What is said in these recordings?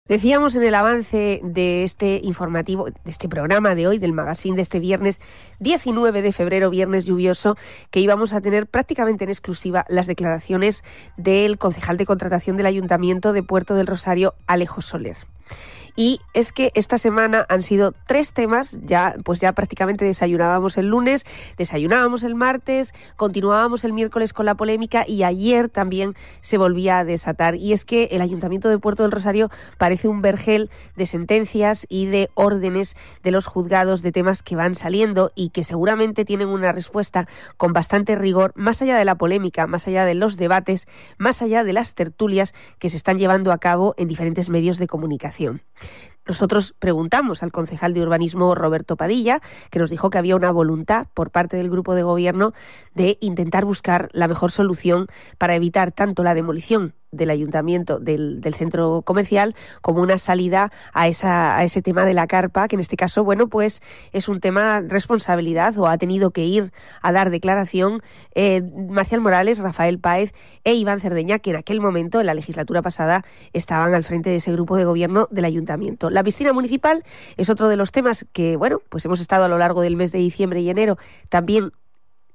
Decíamos en el avance de este informativo, de este programa de hoy, del magazine de este viernes 19 de febrero, viernes lluvioso, que íbamos a tener prácticamente en exclusiva las declaraciones del concejal de contratación del Ayuntamiento de Puerto del Rosario, Alejo Soler. Y es que esta semana han sido 3 temas, ya prácticamente desayunábamos el lunes, desayunábamos el martes, continuábamos el miércoles con la polémica y ayer también se volvía a desatar. Y es que el Ayuntamiento de Puerto del Rosario parece un vergel de sentencias y de órdenes de los juzgados de temas que van saliendo y que seguramente tienen una respuesta con bastante rigor, más allá de la polémica, más allá de los debates, más allá de las tertulias que se están llevando a cabo en diferentes medios de comunicación. Nosotros preguntamos al concejal de urbanismo Roberto Padilla, que nos dijo que había una voluntad por parte del grupo de gobierno de intentar buscar la mejor solución para evitar tanto la demolición del ayuntamiento, del centro comercial, como una salida a ese tema de la carpa, que en este caso, pues es un tema de responsabilidad, o ha tenido que ir a dar declaración Marcial Morales, Rafael Páez e Iván Cerdeña, que en aquel momento, en la legislatura pasada, estaban al frente de ese grupo de gobierno del ayuntamiento. La piscina municipal es otro de los temas que, pues hemos estado a lo largo del mes de diciembre y enero también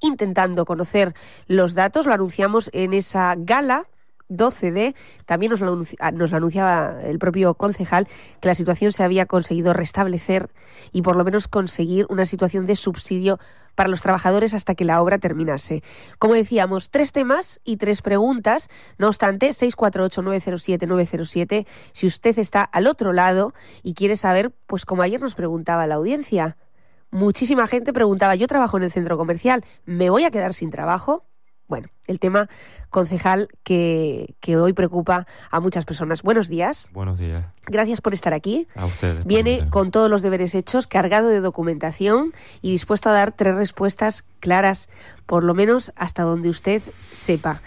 intentando conocer los datos. Lo anunciamos en esa gala 12D, también nos lo anunciaba el propio concejal, que la situación se había conseguido restablecer y por lo menos conseguir una situación de subsidio para los trabajadores hasta que la obra terminase. Como decíamos, 3 temas y 3 preguntas. No obstante, 648-907-907, si usted está al otro lado y quiere saber, pues como ayer nos preguntaba la audiencia, muchísima gente preguntaba: yo trabajo en el centro comercial, ¿me voy a quedar sin trabajo? Bueno, el tema, concejal, que hoy preocupa a muchas personas. Buenos días. Buenos días. Gracias por estar aquí. A ustedes. Viene con todos los deberes hechos, cargado de documentación y dispuesto a dar 3 respuestas claras, por lo menos hasta donde usted sepa.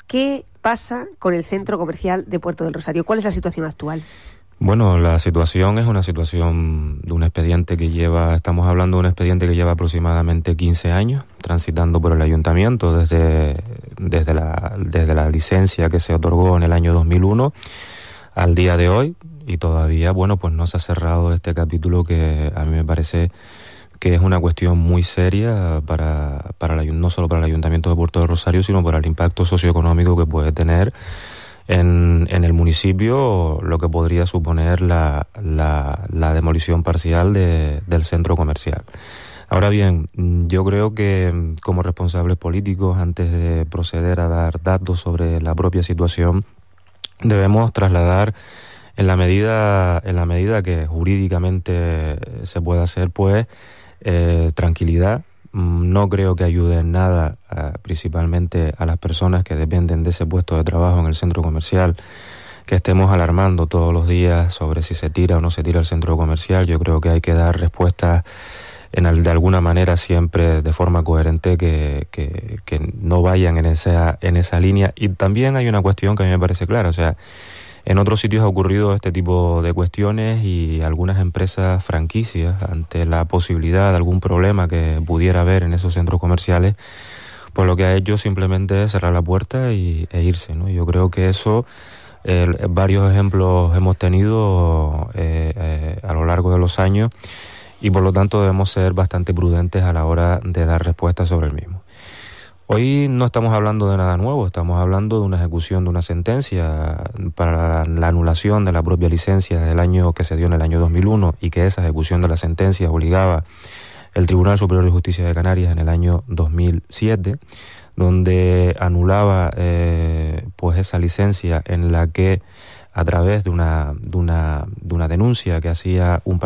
¿Qué pasa con el centro comercial de Puerto del Rosario? ¿Cuál es la situación actual? Bueno, la situación es una situación de un expediente estamos hablando de un expediente que lleva aproximadamente 15 años transitando por el ayuntamiento desde la licencia que se otorgó en el año 2001 al día de hoy, y todavía, pues no se ha cerrado este capítulo, que a mí me parece que es una cuestión muy seria no solo para el ayuntamiento de Puerto del Rosario, sino para el impacto socioeconómico que puede tener en el municipio, lo que podría suponer la demolición parcial del centro comercial. Ahora bien, yo creo que como responsables políticos, antes de proceder a dar datos sobre la propia situación, debemos trasladar en la medida que jurídicamente se pueda hacer, tranquilidad. No creo que ayude en nada, principalmente a las personas que dependen de ese puesto de trabajo en el centro comercial, que estemos alarmando todos los días sobre si se tira o no se tira el centro comercial. Yo creo que hay que dar respuestas de alguna manera siempre de forma coherente, que no vayan en esa línea. Y también hay una cuestión que a mí me parece clara, en otros sitios ha ocurrido este tipo de cuestiones y algunas empresas franquicias, ante la posibilidad de algún problema que pudiera haber en esos centros comerciales, pues lo que ha hecho simplemente es cerrar la puerta e irse, ¿no? Yo creo que eso, varios ejemplos hemos tenido a lo largo de los años, y por lo tanto debemos ser bastante prudentes a la hora de dar respuestas sobre el mismo. Hoy no estamos hablando de nada nuevo, estamos hablando de una ejecución de una sentencia para la anulación de la propia licencia que se dio en el año 2001, y que esa ejecución de la sentencia obligaba el Tribunal Superior de Justicia de Canarias en el año 2007, donde anulaba esa licencia, en la que, a través de una denuncia que hacía un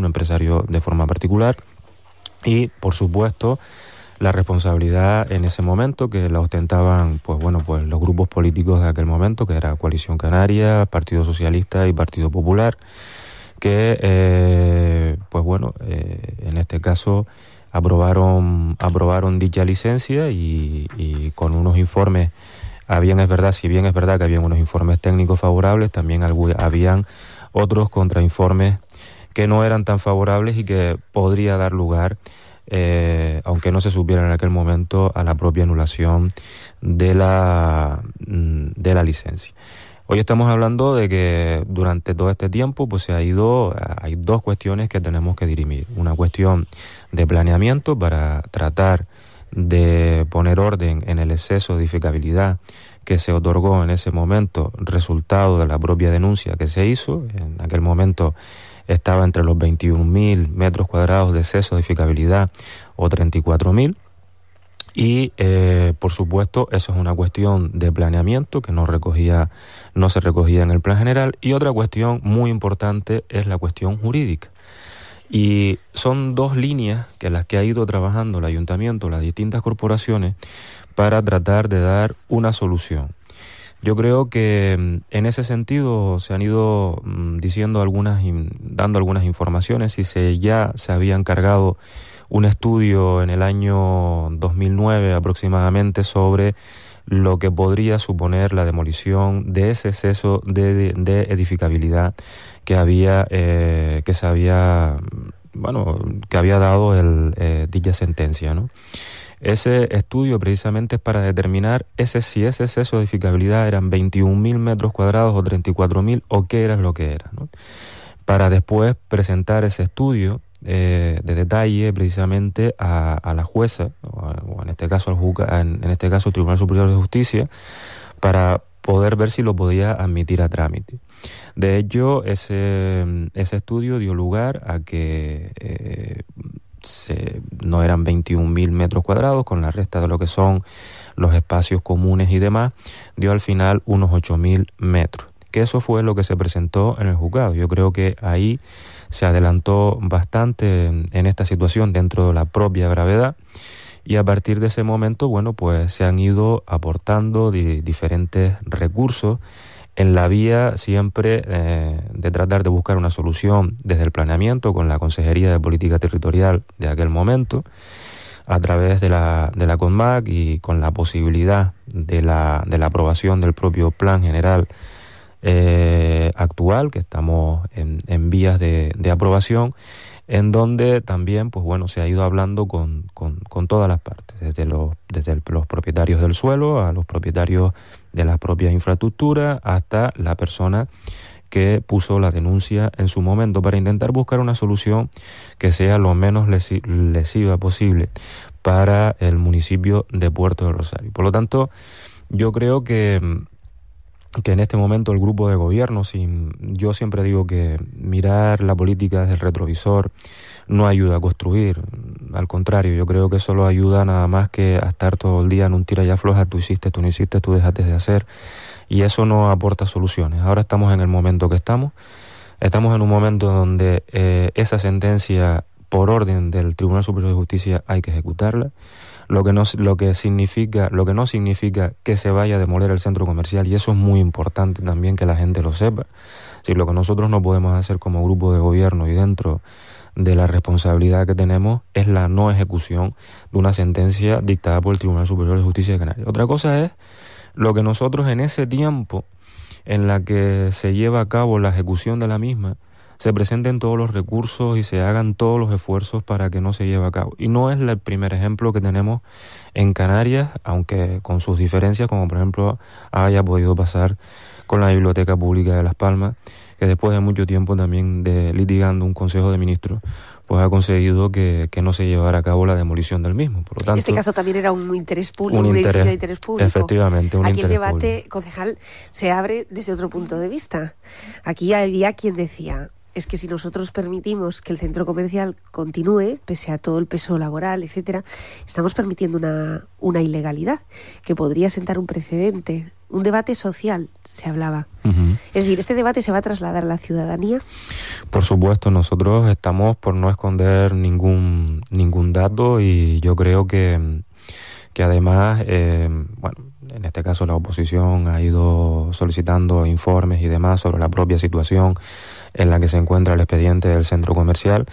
empresario de forma particular, y por supuesto la responsabilidad en ese momento que la ostentaban los grupos políticos de aquel momento, que era Coalición Canaria, Partido Socialista y Partido Popular, que en este caso aprobaron dicha licencia, y con unos informes, si bien es verdad que habían unos informes técnicos favorables, también habían otros contrainformes que no eran tan favorables y que podría dar lugar, aunque no se supiera en aquel momento, a la propia anulación de la licencia. Hoy estamos hablando de que durante todo este tiempo pues hay dos cuestiones que tenemos que dirimir. Una cuestión de planeamiento para tratar de poner orden en el exceso de edificabilidad que se otorgó en ese momento, resultado de la propia denuncia que se hizo. En aquel momento estaba entre los 21.000 metros cuadrados de exceso de edificabilidad o 34.000. Y por supuesto eso es una cuestión de planeamiento que no se recogía en el plan general. Y otra cuestión muy importante es la cuestión jurídica. Y son dos líneas que las que ha ido trabajando el ayuntamiento, las distintas corporaciones, para tratar de dar una solución. Yo creo que en ese sentido se han ido dando algunas informaciones. Si ya se había encargado un estudio en el año 2009 aproximadamente sobre lo que podría suponer la demolición de ese exceso de edificabilidad que había dado dicha sentencia, ¿no? Ese estudio precisamente es para determinar si ese exceso de edificabilidad eran 21.000 metros cuadrados o 34.000 o qué era lo que era, ¿no? Para después presentar ese estudio de detalle precisamente a la jueza, o en este caso el Tribunal Superior de Justicia, para poder ver si lo podía admitir a trámite. De hecho, ese estudio dio lugar a que no eran 21.000 metros cuadrados, con la resta de lo que son los espacios comunes y demás, dio al final unos 8.000 metros. Que eso fue lo que se presentó en el juzgado. Yo creo que ahí se adelantó bastante en esta situación dentro de la propia gravedad, y a partir de ese momento, bueno, pues se han ido aportando diferentes recursos en la vía siempre de tratar de buscar una solución desde el planeamiento con la Consejería de Política Territorial de aquel momento, a través de la CONMAC, y con la posibilidad de la aprobación del propio plan general actual, que estamos en vías de aprobación, en donde también pues bueno, se ha ido hablando con todas las partes, desde los propietarios del suelo a los propietarios de las propias infraestructuras hasta la persona que puso la denuncia en su momento, para intentar buscar una solución que sea lo menos lesiva posible para el municipio de Puerto del Rosario. Por lo tanto, yo creo que en este momento el grupo de gobierno, yo siempre digo que mirar la política desde el retrovisor no ayuda a construir. Al contrario, yo creo que solo ayuda nada más que a estar todo el día en un tira y afloja, tú hiciste, tú no hiciste, tú dejaste de hacer, y eso no aporta soluciones. Ahora estamos en el momento que estamos en un momento donde esa sentencia, por orden del Tribunal Superior de Justicia, hay que ejecutarla. Lo que no significa que se vaya a demoler el centro comercial, y eso es muy importante también que la gente lo sepa. Si lo que nosotros no podemos hacer como grupo de gobierno y dentro de la responsabilidad que tenemos es la no ejecución de una sentencia dictada por el Tribunal Superior de Justicia de Canarias. Otra cosa es lo que nosotros en ese tiempo en la que se lleva a cabo la ejecución de la misma, se presenten todos los recursos y se hagan todos los esfuerzos para que no se lleve a cabo. Y no es el primer ejemplo que tenemos en Canarias, aunque con sus diferencias, como por ejemplo haya podido pasar con la Biblioteca Pública de Las Palmas, que después de mucho tiempo también de litigando un Consejo de Ministros, pues ha conseguido que no se llevara a cabo la demolición del mismo. Por lo tanto, en este caso también era un interés público, un edificio de interés público. Efectivamente, un Aquí interés el debate, público. concejal, se abre desde otro punto de vista. Aquí había quien decía, es que si nosotros permitimos que el centro comercial continúe, pese a todo el peso laboral, etcétera, estamos permitiendo una ilegalidad que podría sentar un precedente. Un debate social, se hablaba. Uh-huh. Es decir, ¿este debate se va a trasladar a la ciudadanía? Por supuesto, nosotros estamos por no esconder ningún dato, y yo creo que además, en este caso la oposición ha ido solicitando informes y demás sobre la propia situación en la que se encuentra el expediente del centro comercial.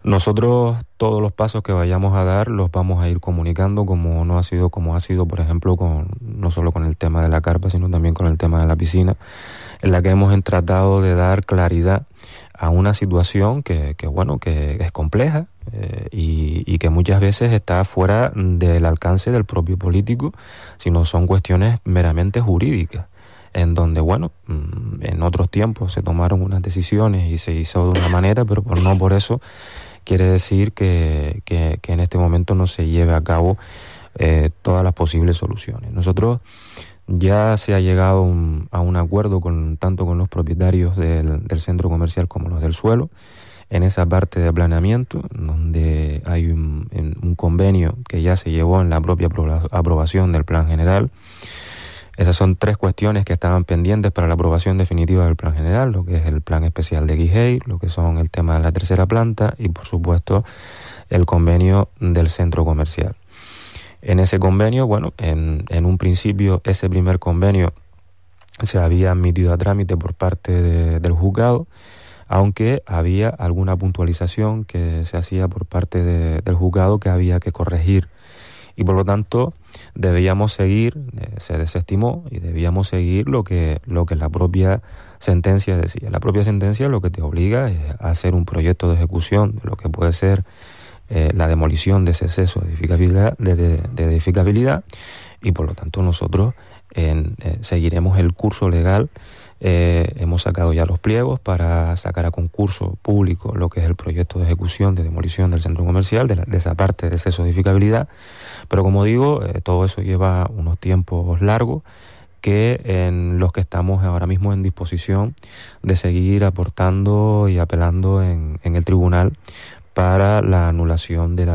Nosotros todos los pasos que vayamos a dar los vamos a ir comunicando, como ha sido por ejemplo no solo con el tema de la carpa, sino también con el tema de la piscina, en la que hemos tratado de dar claridad a una situación que es compleja y que muchas veces está fuera del alcance del propio político, sino son cuestiones meramente jurídicas. en donde, bueno, en otros tiempos se tomaron unas decisiones y se hizo de una manera, pero no por eso quiere decir que en este momento no se lleve a cabo todas las posibles soluciones. Nosotros ya se ha llegado a un acuerdo tanto con los propietarios del centro comercial como los del suelo, en esa parte de planeamiento, donde hay un convenio que ya se llevó en la propia aprobación del plan general. Esas son 3 cuestiones que estaban pendientes para la aprobación definitiva del plan general, lo que es el plan especial de Guijey, lo que son el tema de la tercera planta y, por supuesto, el convenio del centro comercial. En ese convenio, bueno, en un principio ese primer convenio se había admitido a trámite por parte del juzgado, aunque había alguna puntualización que se hacía por parte del juzgado que había que corregir. Y por lo tanto debíamos seguir, se desestimó y debíamos seguir lo que la propia sentencia decía. La propia sentencia lo que te obliga es a hacer un proyecto de ejecución de lo que puede ser la demolición de ese exceso de edificabilidad, y por lo tanto nosotros seguiremos el curso legal. Hemos sacado ya los pliegos para sacar a concurso público lo que es el proyecto de ejecución de demolición del centro comercial, de esa parte de exceso de edificabilidad, pero como digo, todo eso lleva unos tiempos largos en los que estamos ahora mismo en disposición de seguir aportando y apelando en el tribunal para la anulación de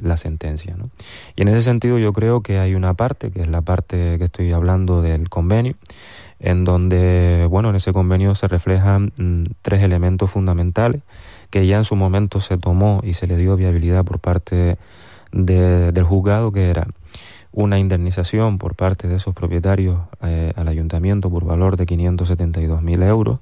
la sentencia, ¿no? Y en ese sentido yo creo que hay una parte, que es la parte que estoy hablando del convenio, en donde, bueno, en ese convenio se reflejan 3 elementos fundamentales que ya en su momento se tomó y se le dio viabilidad por parte del juzgado, que era una indemnización por parte de esos propietarios al ayuntamiento por valor de 572.000 euros,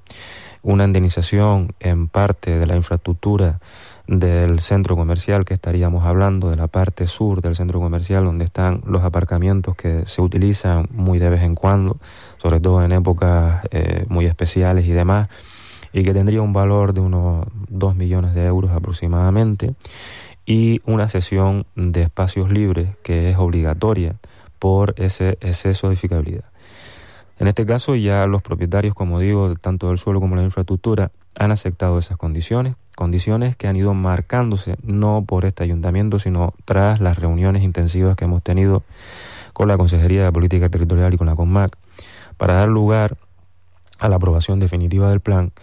una indemnización en parte de la infraestructura del centro comercial, que estaríamos hablando de la parte sur del centro comercial, donde están los aparcamientos que se utilizan muy de vez en cuando, sobre todo en épocas muy especiales y demás, y que tendría un valor de unos 2 millones de euros aproximadamente, y una cesión de espacios libres que es obligatoria por ese exceso de edificabilidad. En este caso ya los propietarios, como digo, tanto del suelo como de la infraestructura, han aceptado esas condiciones que han ido marcándose no por este ayuntamiento, sino tras las reuniones intensivas que hemos tenido con la Consejería de Política Territorial y con la CONMAC, para dar lugar a la aprobación definitiva del plan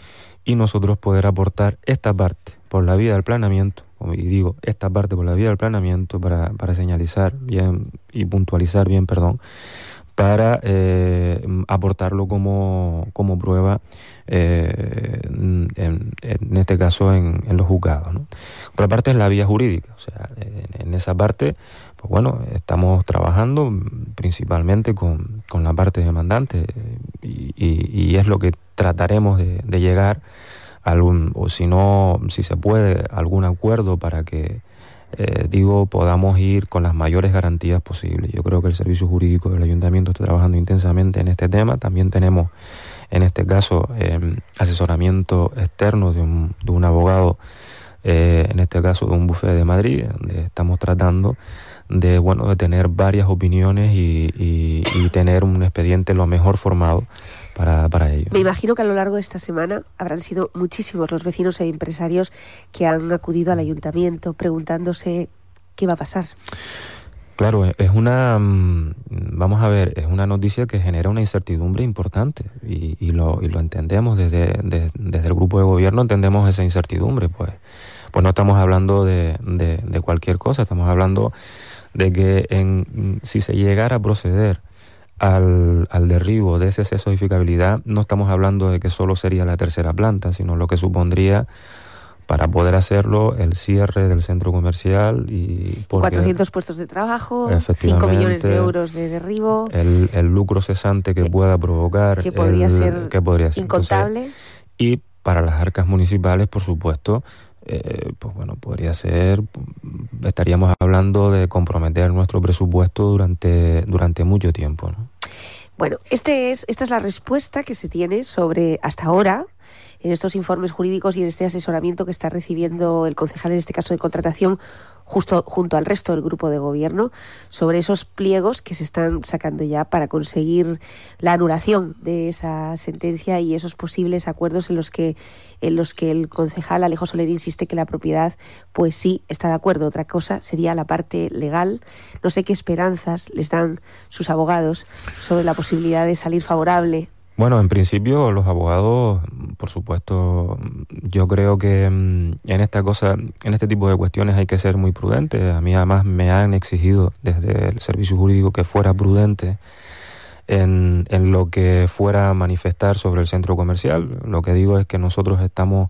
y nosotros poder aportar esta parte por la vía del planeamiento, y digo esta parte por la vía del planeamiento para señalizar bien y puntualizar bien, para aportarlo como prueba, en este caso en los juzgados, ¿no? Por parte es la vía jurídica, o sea, en esa parte, pues bueno, estamos trabajando principalmente con la parte demandante, y es lo que trataremos de llegar a o si se puede, algún acuerdo para que podamos ir con las mayores garantías posibles. Yo creo que el servicio jurídico del ayuntamiento está trabajando intensamente en este tema. También tenemos, en este caso, asesoramiento externo de un abogado, en este caso de un bufete de Madrid, donde estamos tratando de tener varias opiniones y tener un expediente lo mejor formado para ello. Me imagino que a lo largo de esta semana habrán sido muchísimos los vecinos e empresarios que han acudido al ayuntamiento preguntándose qué va a pasar. Claro, es una noticia que genera una incertidumbre importante y lo entendemos desde el grupo de gobierno, entendemos esa incertidumbre, pues no estamos hablando de cualquier cosa, estamos hablando de que si se llegara a proceder al derribo de ese exceso de edificabilidad, no estamos hablando de que solo sería la tercera planta, sino lo que supondría, para poder hacerlo, el cierre del centro comercial y 400 puestos de trabajo, 5 millones de euros de derribo, el lucro cesante que pueda provocar, que podría ser incontable. Entonces, y para las arcas municipales, por supuesto, podría ser, estaríamos hablando de comprometer nuestro presupuesto durante mucho tiempo, ¿no? Bueno, esta es la respuesta que se tiene sobre, hasta ahora, en estos informes jurídicos y en este asesoramiento que está recibiendo el concejal, en este caso de contratación, junto al resto del grupo de gobierno, sobre esos pliegos que se están sacando ya para conseguir la anulación de esa sentencia y esos posibles acuerdos en los que el concejal Alejo Soler insiste que la propiedad pues sí está de acuerdo. Otra cosa sería la parte legal. No sé qué esperanzas les dan sus abogados sobre la posibilidad de salir favorable. Bueno, en principio los abogados, por supuesto, yo creo que en este tipo de cuestiones hay que ser muy prudentes. A mí además me han exigido desde el servicio jurídico que fuera prudente en lo que fuera a manifestar sobre el centro comercial. Lo que digo es que nosotros estamos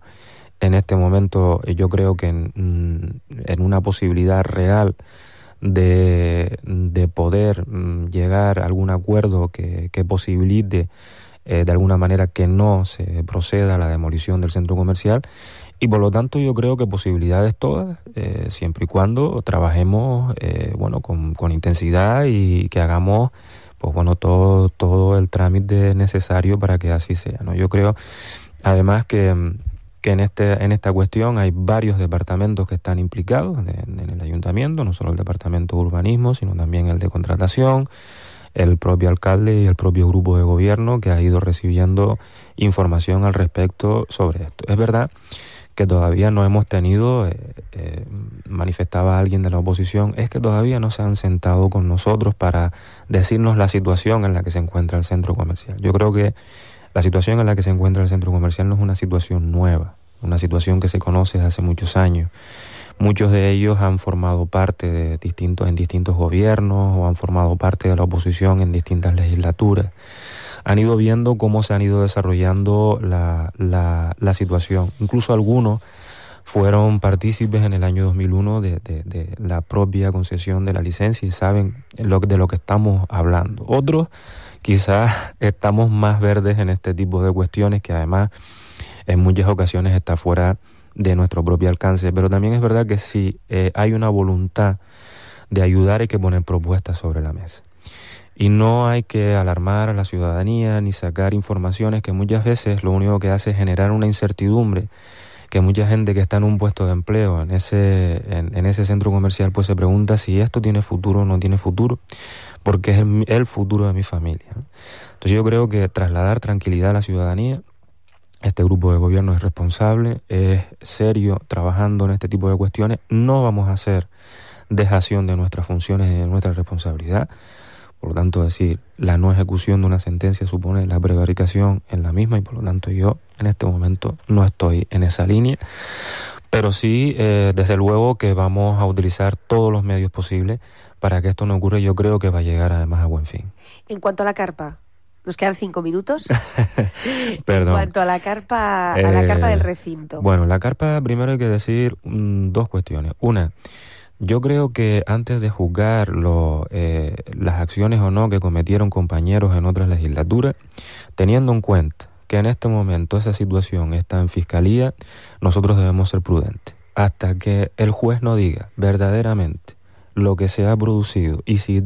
en este momento, yo creo que en una posibilidad real de poder llegar a algún acuerdo que posibilite de alguna manera que no se proceda a la demolición del centro comercial, y por lo tanto yo creo que posibilidades todas, siempre y cuando trabajemos con intensidad y que hagamos todo el trámite necesario para que así sea, ¿no? Yo creo además que en esta cuestión hay varios departamentos que están implicados en el ayuntamiento, no solo el departamento de urbanismo, sino también el de contratación, el propio alcalde y el propio grupo de gobierno que ha ido recibiendo información al respecto sobre esto. Es verdad que todavía no hemos tenido, manifestaba alguien de la oposición, es que todavía no se han sentado con nosotros para decirnos la situación en la que se encuentra el centro comercial. Yo creo que la situación en la que se encuentra el centro comercial no es una situación nueva, una situación que se conoce desde hace muchos años. Muchos de ellos han formado parte en distintos gobiernos o han formado parte de la oposición en distintas legislaturas. Han ido viendo cómo se han ido desarrollando la situación. Incluso algunos fueron partícipes en el año 2001 de la propia concesión de la licencia y saben de lo que estamos hablando. Otros quizás estamos más verdes en este tipo de cuestiones que además en muchas ocasiones está fuera de nuestro propio alcance, pero también es verdad que si hay una voluntad de ayudar hay que poner propuestas sobre la mesa y no hay que alarmar a la ciudadanía ni sacar informaciones que muchas veces lo único que hace es generar una incertidumbre, que mucha gente que está en un puesto de empleo en ese centro comercial pues se pregunta si esto tiene futuro o no tiene futuro, porque es el futuro de mi familia, ¿no? Entonces yo creo que trasladar tranquilidad a la ciudadanía. Este grupo de gobierno es responsable, es serio, trabajando en este tipo de cuestiones. No vamos a hacer dejación de nuestras funciones y de nuestra responsabilidad. Por lo tanto, decir la no ejecución de una sentencia supone la prevaricación en la misma y por lo tanto yo en este momento no estoy en esa línea. Pero sí, desde luego que vamos a utilizar todos los medios posibles para que esto no ocurra. Yo creo que va a llegar además a buen fin. En cuanto a la carpa, nos quedan 5 minutos. Perdón. En cuanto a la carpa del recinto. Bueno, la carpa, primero hay que decir dos cuestiones. Una, yo creo que antes de juzgar las acciones o no que cometieron compañeros en otras legislaturas, teniendo en cuenta que en este momento esa situación está en fiscalía, nosotros debemos ser prudentes. Hasta que el juez no diga verdaderamente lo que se ha producido y si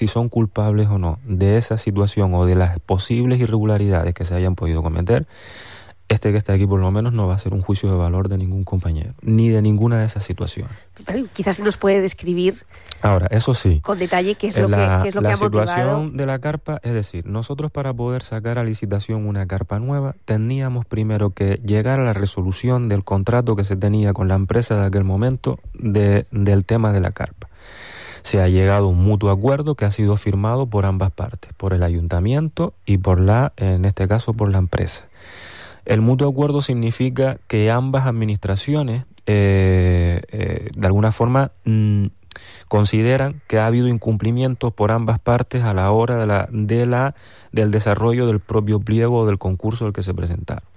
son culpables o no de esa situación o de las posibles irregularidades que se hayan podido cometer, que está aquí por lo menos no va a ser un juicio de valor de ningún compañero, ni de ninguna de esas situaciones. Pero quizás se nos puede describir ahora, eso sí, con detalle qué es lo que ha motivado. La situación de la carpa, es decir, nosotros para poder sacar a licitación una carpa nueva, teníamos primero que llegar a la resolución del contrato que se tenía con la empresa de aquel momento del tema de la carpa. Se ha llegado a un mutuo acuerdo que ha sido firmado por ambas partes, por el ayuntamiento y en este caso por la empresa. El mutuo acuerdo significa que ambas administraciones de alguna forma consideran que ha habido incumplimientos por ambas partes a la hora del desarrollo del propio pliego o del concurso al que se presentaron.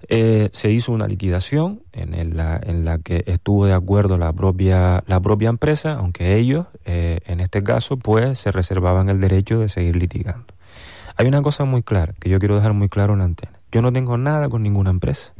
Se hizo una liquidación en la que estuvo de acuerdo la propia empresa, aunque ellos, en este caso, pues se reservaban el derecho de seguir litigando. Hay una cosa muy clara, que yo quiero dejar muy claro en la antena. Yo no tengo nada con ninguna empresa,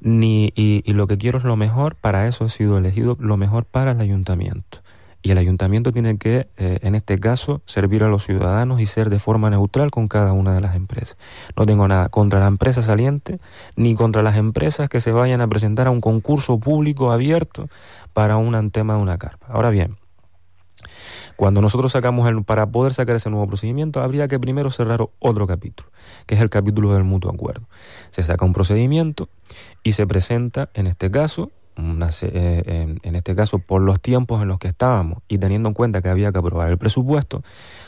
y lo que quiero es lo mejor, para eso he sido elegido, lo mejor para el ayuntamiento. y el ayuntamiento tiene que, en este caso, servir a los ciudadanos y ser de forma neutral con cada una de las empresas. No tengo nada contra la empresa saliente, ni contra las empresas que se vayan a presentar a un concurso público abierto para un tema de una carpa. Ahora bien, cuando nosotros para poder sacar ese nuevo procedimiento, habría que primero cerrar otro capítulo, que es el capítulo del mutuo acuerdo. Se saca un procedimiento y se presenta, en este caso, por los tiempos en los que estábamos y teniendo en cuenta que había que aprobar el presupuesto,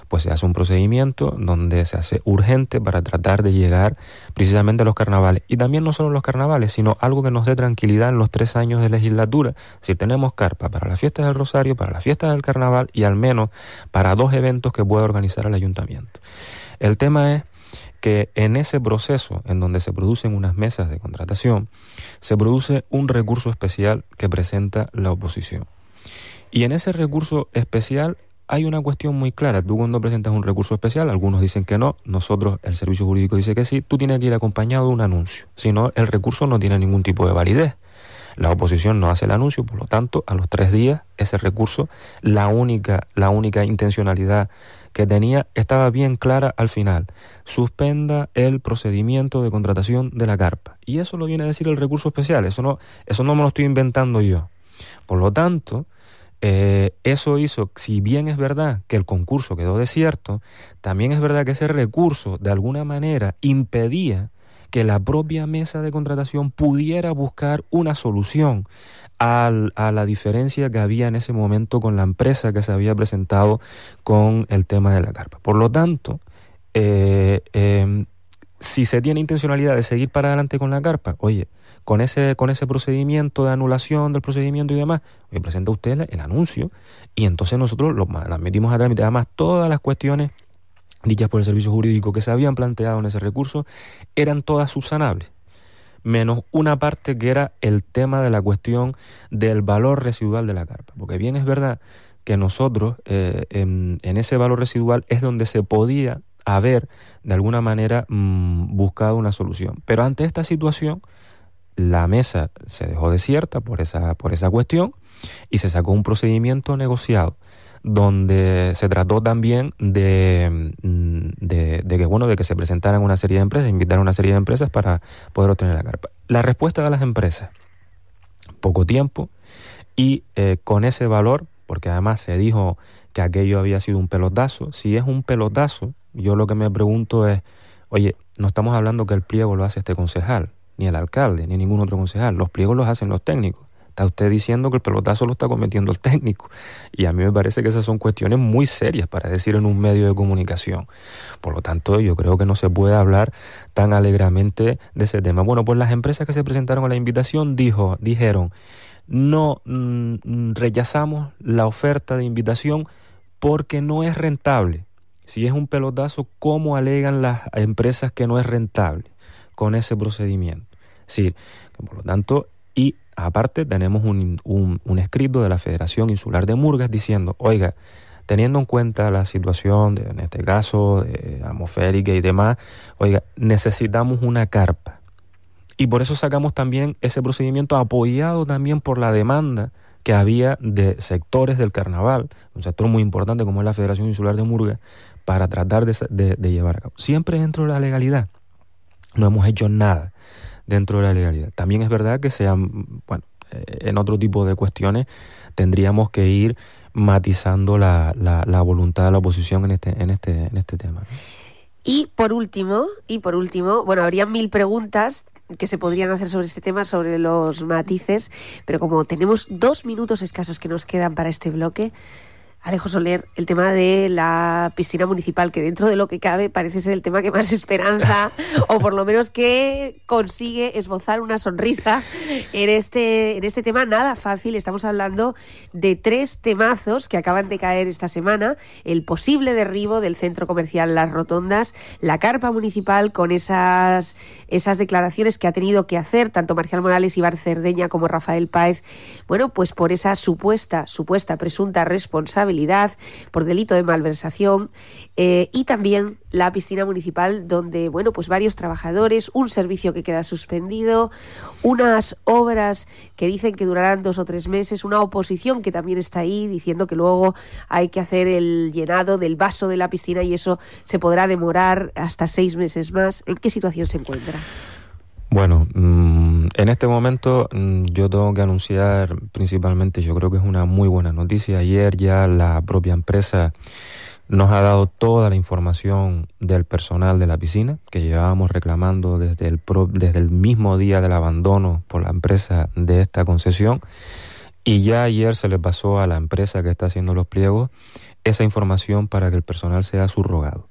pues se hace un procedimiento donde se hace urgente para tratar de llegar precisamente a los carnavales. Y también no solo los carnavales, sino algo que nos dé tranquilidad en los 3 años de legislatura. Si tenemos carpa para las fiestas del Rosario, para las fiestas del carnaval y al menos para 2 eventos que pueda organizar el ayuntamiento. El tema es que en ese proceso en donde se producen unas mesas de contratación, se produce un recurso especial que presenta la oposición. Y en ese recurso especial hay una cuestión muy clara. Tú cuando presentas un recurso especial, algunos dicen que no, nosotros, el servicio jurídico dice que sí, tú tienes que ir acompañado de un anuncio. Si no, el recurso no tiene ningún tipo de validez. La oposición no hace el anuncio, por lo tanto, a los 3 días, ese recurso, la única intencionalidad que tenía estaba bien clara al final. Suspenda el procedimiento de contratación de la carpa. Y eso lo viene a decir el recurso especial, eso no me lo estoy inventando yo. Por lo tanto, eso hizo, si bien es verdad que el concurso quedó desierto, también es verdad que ese recurso de alguna manera impedía que la propia mesa de contratación pudiera buscar una solución a la diferencia que había en ese momento con la empresa que se había presentado con el tema de la carpa. Por lo tanto, si se tiene intencionalidad de seguir para adelante con la carpa, oye, con ese procedimiento de anulación del procedimiento y demás, oye, presenta usted el anuncio y entonces nosotros lo admitimos a trámite. Además, todas las cuestiones dichas por el servicio jurídico que se habían planteado en ese recurso eran todas subsanables, menos una parte que era el tema de la cuestión del valor residual de la carpa. Porque bien es verdad que nosotros en ese valor residual es donde se podía haber de alguna manera buscado una solución. Pero ante esta situación, la mesa se dejó desierta por esa cuestión y se sacó un procedimiento negociado donde se trató también de que se presentaran una serie de empresas, invitaran a una serie de empresas para poder obtener la carpa. La respuesta de las empresas, poco tiempo y con ese valor, porque además se dijo que aquello había sido un pelotazo. Si es un pelotazo, yo lo que me pregunto es, oye, no estamos hablando que el pliego lo hace este concejal, ni el alcalde, ni ningún otro concejal, los pliegos los hacen los técnicos. Está usted diciendo que el pelotazo lo está cometiendo el técnico. Y a mí me parece que esas son cuestiones muy serias para decir en un medio de comunicación. Por lo tanto, yo creo que no se puede hablar tan alegremente de ese tema. Bueno, pues las empresas que se presentaron a la invitación dijeron, no rechazamos la oferta de invitación porque no es rentable. Si es un pelotazo, ¿cómo alegan las empresas que no es rentable con ese procedimiento? Sí, por lo tanto, y aparte tenemos un escrito de la Federación Insular de Murgas diciendo, oiga, teniendo en cuenta la situación, en este caso, atmosférica y demás, oiga, necesitamos una carpa. Y por eso sacamos también ese procedimiento apoyado también por la demanda que había de sectores del carnaval, un sector muy importante como es la Federación Insular de Murgas, para tratar de llevar a cabo. Siempre dentro de la legalidad. No hemos hecho nada dentro de la legalidad. También es verdad que en otro tipo de cuestiones tendríamos que ir matizando la voluntad de la oposición en este tema. Y por último, bueno, habría 1000 preguntas que se podrían hacer sobre este tema, sobre los matices, pero como tenemos 2 minutos escasos que nos quedan para este bloque, Alejo Soler, el tema de la piscina municipal, que dentro de lo que cabe parece ser el tema que más esperanza, o por lo menos que consigue esbozar una sonrisa en este tema nada fácil. Estamos hablando de 3 temazos que acaban de caer esta semana: el posible derribo del centro comercial Las Rotondas, la carpa municipal con esas declaraciones que ha tenido que hacer tanto Marcial Morales, Ibar Cerdeña como Rafael Páez, bueno, pues por esa supuesta presunta responsabilidad responsabilidad por delito de malversación, y también la piscina municipal donde, bueno, pues varios trabajadores, un servicio que queda suspendido, unas obras que dicen que durarán 2 o 3 meses, una oposición que también está ahí diciendo que luego hay que hacer el llenado del vaso de la piscina y eso se podrá demorar hasta 6 meses más. ¿En qué situación se encuentra? Bueno, en este momento yo tengo que anunciar principalmente, yo creo que es una muy buena noticia. Ayer ya la propia empresa nos ha dado toda la información del personal de la piscina que llevábamos reclamando desde el mismo día del abandono por la empresa de esta concesión, y ya ayer se le pasó a la empresa que está haciendo los pliegos esa información para que el personal sea subrogado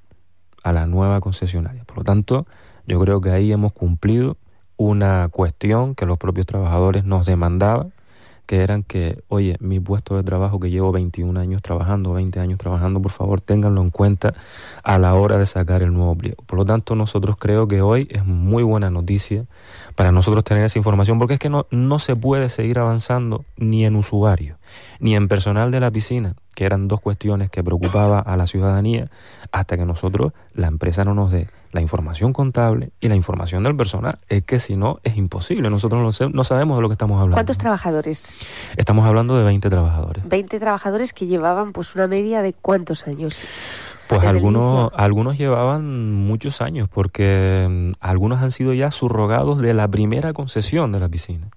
a la nueva concesionaria. Por lo tanto, yo creo que ahí hemos cumplido una cuestión que los propios trabajadores nos demandaban, que eran que, oye, mi puesto de trabajo que llevo 21 años trabajando, 20 años trabajando, por favor, ténganlo en cuenta a la hora de sacar el nuevo pliego. Por lo tanto, nosotros creo que hoy es muy buena noticia para nosotros tener esa información, porque es que no se puede seguir avanzando ni en usuarios, ni en personal de la piscina, que eran 2 cuestiones que preocupaba a la ciudadanía, hasta que nosotros, la empresa no nos dé la información contable y la información del personal. Es que si no, es imposible. Nosotros no sabemos de lo que estamos hablando. ¿Cuántos trabajadores? Estamos hablando de 20 trabajadores. 20 trabajadores que llevaban pues una media de ¿cuántos años? Pues algunos llevaban muchos años, porque algunos han sido ya subrogados de la primera concesión de la piscina.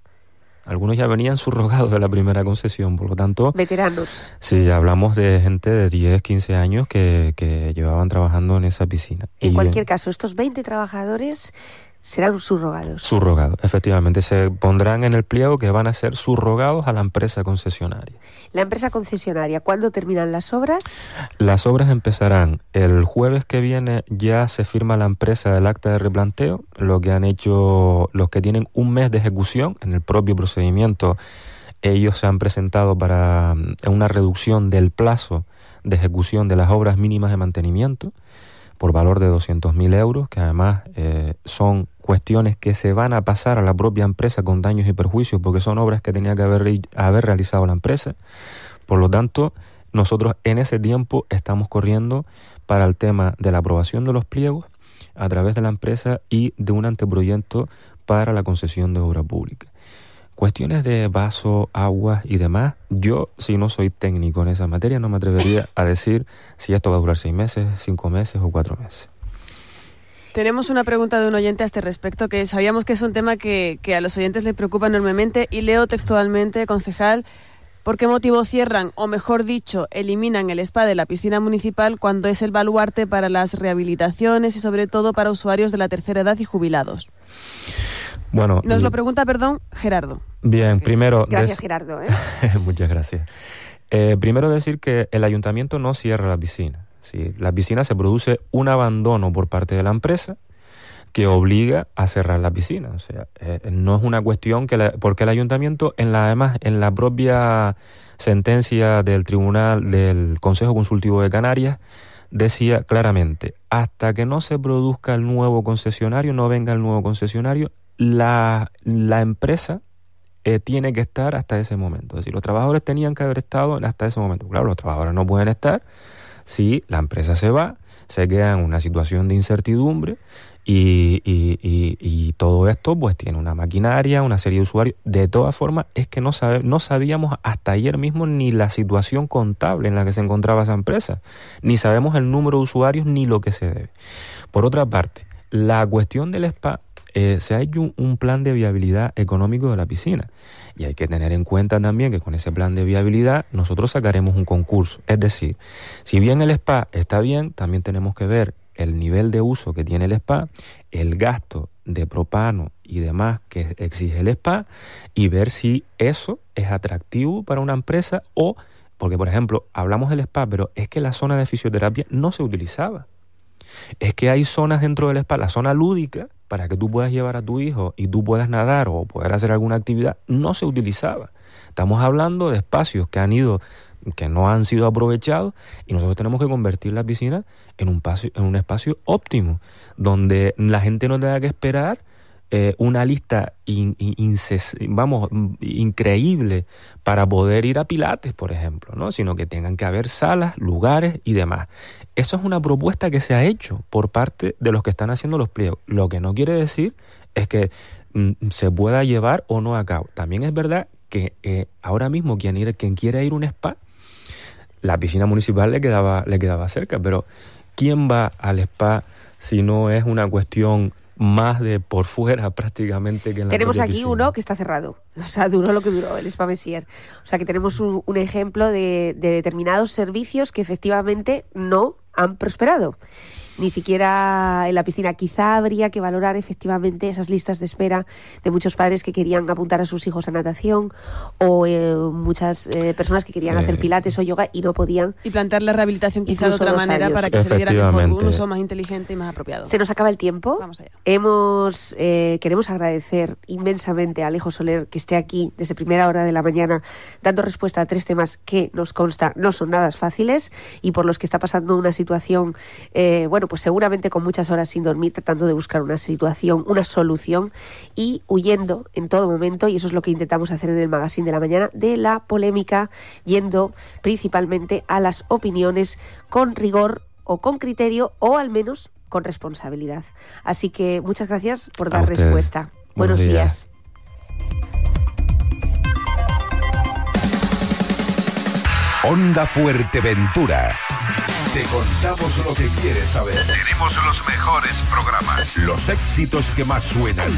Algunos ya venían subrogados de la primera concesión, por lo tanto... Veteranos. Sí, hablamos de gente de 10, 15 años que llevaban trabajando en esa piscina. En cualquier caso, estos 20 trabajadores serán subrogados. Subrogados, efectivamente. Se pondrán en el pliego que van a ser subrogados a la empresa concesionaria. La empresa concesionaria, ¿cuándo terminan las obras? Las obras empezarán el jueves que viene. Ya se firma la empresa el acta de replanteo, lo que han hecho los que tienen un mes de ejecución en el propio procedimiento. Ellos se han presentado para una reducción del plazo de ejecución de las obras mínimas de mantenimiento por valor de 200.000 euros, que además son cuestiones que se van a pasar a la propia empresa con daños y perjuicios, porque son obras que tenía que haber realizado la empresa. Por lo tanto, nosotros en ese tiempo estamos corriendo para el tema de la aprobación de los pliegos a través de la empresa y de un anteproyecto para la concesión de obra pública. Cuestiones de vaso, aguas y demás, yo, si no soy técnico en esa materia, no me atrevería a decir si esto va a durar 6 meses, 5 meses o 4 meses. Tenemos una pregunta de un oyente a este respecto, que sabíamos que es un tema que a los oyentes les preocupa enormemente, y leo textualmente, concejal: ¿por qué motivo cierran, o mejor dicho, eliminan el spa de la piscina municipal cuando es el baluarte para las rehabilitaciones y sobre todo para usuarios de la tercera edad y jubilados? Bueno, nos lo pregunta, Gerardo. Bien, primero... Gracias, Gerardo. Muchas gracias. Primero decir que el ayuntamiento no cierra la piscina. ¿Sí? La piscina se produce un abandono por parte de la empresa que obliga a cerrar la piscina. O sea, no es una cuestión porque el ayuntamiento, además, en la propia sentencia del Tribunal del Consejo Consultivo de Canarias, decía claramente: hasta que no se produzca el nuevo concesionario, no venga el nuevo concesionario, la empresa tiene que estar hasta ese momento. Es decir, los trabajadores tenían que haber estado hasta ese momento. Claro, los trabajadores no pueden estar si la empresa se va, se queda en una situación de incertidumbre y todo esto pues tiene una maquinaria, una serie de usuarios. De todas formas, es que no sabíamos hasta ayer mismo ni la situación contable en la que se encontraba esa empresa, ni sabemos el número de usuarios ni lo que se debe. Por otra parte, la cuestión del spa, se ha hecho un plan de viabilidad económico de la piscina, y hay que tener en cuenta también que con ese plan de viabilidad nosotros sacaremos un concurso. Es decir, si bien el spa está bien, también tenemos que ver el nivel de uso que tiene el spa, el gasto de propano y demás que exige el spa, y ver si eso es atractivo para una empresa o... Porque, por ejemplo, hablamos del spa, pero es que la zona de fisioterapia no se utilizaba. Es que hay zonas dentro del spa, la zona lúdica, para que tú puedas llevar a tu hijo y tú puedas nadar o poder hacer alguna actividad, no se utilizaba. Estamos hablando de espacios que no han sido aprovechados, y nosotros tenemos que convertir la piscina en un espacio óptimo, donde la gente no tenga que esperar una lista increíble para poder ir a Pilates, por ejemplo, ¿no? Sino que tengan que haber salas, lugares y demás. Eso es una propuesta que se ha hecho por parte de los que están haciendo los pliegos. Lo que no quiere decir es que se pueda llevar o no a cabo. También es verdad que ahora mismo quien quiera ir a un spa, la piscina municipal le quedaba cerca, pero ¿quién va al spa si no es una cuestión más de por fuera prácticamente que en la Tenemos propia aquí piscina? uno que está cerrado, o sea, duró lo que duró, el Spa Messier. O sea, que tenemos un ejemplo de determinados servicios que efectivamente no han prosperado. Ni siquiera en la piscina. Quizá habría que valorar efectivamente esas listas de espera de muchos padres que querían apuntar a sus hijos a natación o muchas personas que querían hacer pilates o yoga y no podían. Y plantear la rehabilitación quizá de Incluso otra 2 manera años. para que se le diera mejor, un uso más inteligente y más apropiado. Se nos acaba el tiempo. Vamos allá. Queremos agradecer inmensamente a Alejo Soler que esté aquí desde primera hora de la mañana dando respuesta a 3 temas que nos consta no son nada fáciles y por los que está pasando una situación, pues seguramente con muchas horas sin dormir, tratando de buscar una solución y huyendo en todo momento, y eso es lo que intentamos hacer en el Magazine de la Mañana, de la polémica, yendo principalmente a las opiniones con rigor o con criterio o al menos con responsabilidad. Así que muchas gracias por dar respuesta. Buenos días. Onda Fuerteventura. Te contamos lo que quieres saber. Tenemos los mejores programas, los éxitos que más suenan.